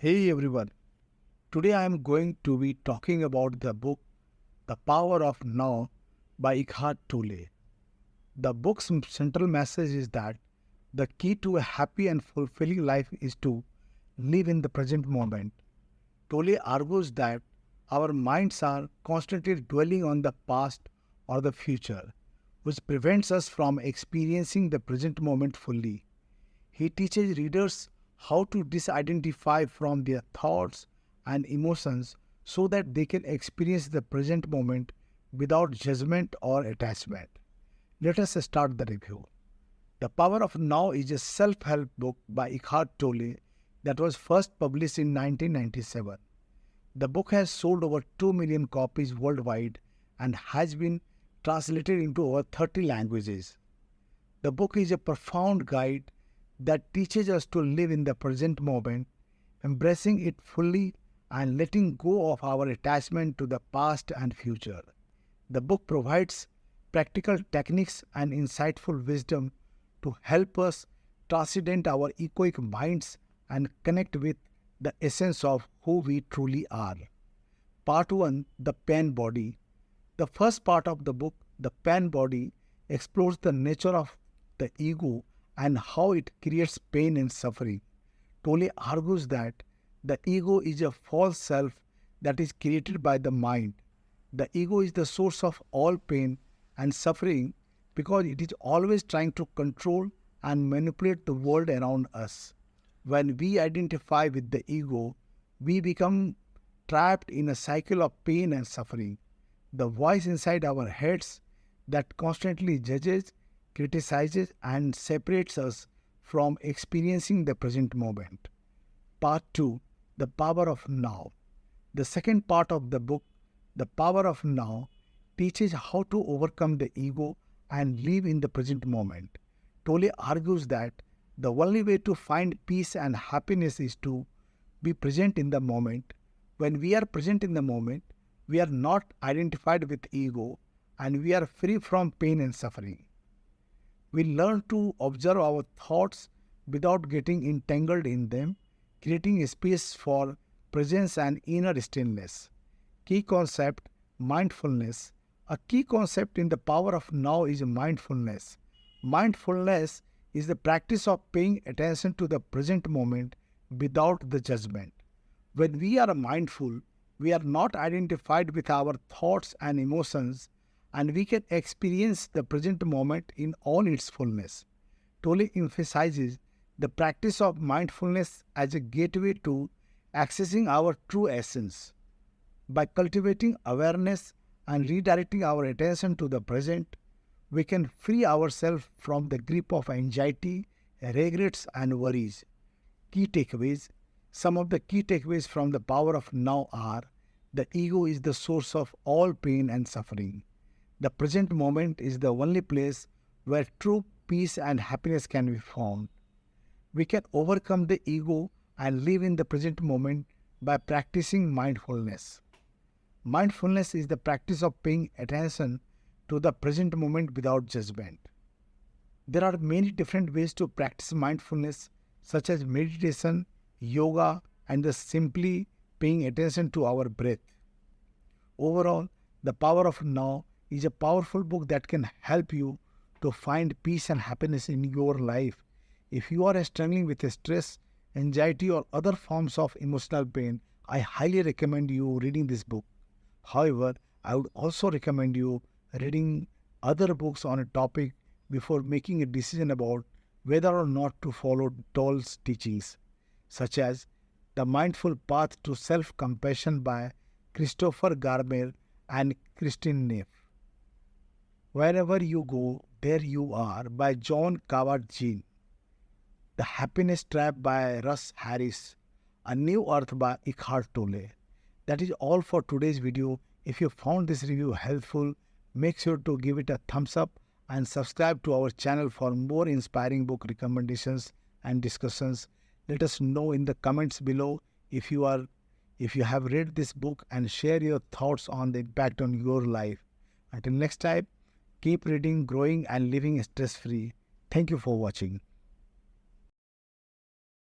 Hey everyone, today I am going to be talking about the book The Power of Now by Eckhart Tolle. The book's central message is that the key to a happy and fulfilling life is to live in the present moment. Tolle argues that our minds are constantly dwelling on the past or the future, which prevents us from experiencing the present moment fully. He teaches readers how to disidentify from their thoughts and emotions so that they can experience the present moment without judgment or attachment. Let us start the review. The Power of Now is a self-help book by Eckhart Tolle that was first published in 1997. The book has sold over 2 million copies worldwide and has been translated into over 30 languages. The book is a profound guide that teaches us to live in the present moment, embracing it fully and letting go of our attachment to the past and future. The book provides practical techniques and insightful wisdom to help us transcend our egoic minds and connect with the essence of who we truly are. Part 1, The Pain Body. The first part of the book, The Pain Body, explores the nature of the ego and how it creates pain and suffering. Tolle argues that the ego is a false self that is created by the mind. The ego is the source of all pain and suffering because it is always trying to control and manipulate the world around us. When we identify with the ego, we become trapped in a cycle of pain and suffering. The voice inside our heads that constantly judges, criticizes, and separates us from experiencing the present moment. Part 2, The Power of Now. The second part of the book, The Power of Now, teaches how to overcome the ego and live in the present moment. Tolle argues that the only way to find peace and happiness is to be present in the moment. When we are present in the moment, we are not identified with ego and we are free from pain and suffering. We learn to observe our thoughts without getting entangled in them, creating a space for presence and inner stillness. Key concept, mindfulness. A key concept in the Power of Now is mindfulness. Mindfulness is the practice of paying attention to the present moment without the judgment. When we are mindful, we are not identified with our thoughts and emotions, and we can experience the present moment in all its fullness. Tolle emphasizes the practice of mindfulness as a gateway to accessing our true essence. By cultivating awareness and redirecting our attention to the present, we can free ourselves from the grip of anxiety, regrets, and worries. Key takeaways. Some of the key takeaways from the Power of Now are: the ego is the source of all pain and suffering. The present moment is the only place where true peace and happiness can be found. We can overcome the ego and live in the present moment by practicing mindfulness. Mindfulness is the practice of paying attention to the present moment without judgment. There are many different ways to practice mindfulness, such as meditation, yoga, and the simply paying attention to our breath. Overall, The Power of Now is a powerful book that can help you to find peace and happiness in your life. If you are struggling with stress, anxiety, or other forms of emotional pain, I highly recommend you reading this book. However, I would also recommend you reading other books on a topic before making a decision about whether or not to follow Tolle's teachings, such as The Mindful Path to Self-Compassion by Christopher Garmer and Christine Neff. Wherever You Go, There You Are by John Kabat-Zinn. The Happiness Trap by Russ Harris. A New Earth by Eckhart Tolle. That is all for today's video. If you found this review helpful, make sure to give it a thumbs up and subscribe to our channel for more inspiring book recommendations and discussions. Let us know in the comments below if you have read this book, and share your thoughts on the impact on your life. Until next time, keep reading, growing, and living stress-free. Thank you for watching.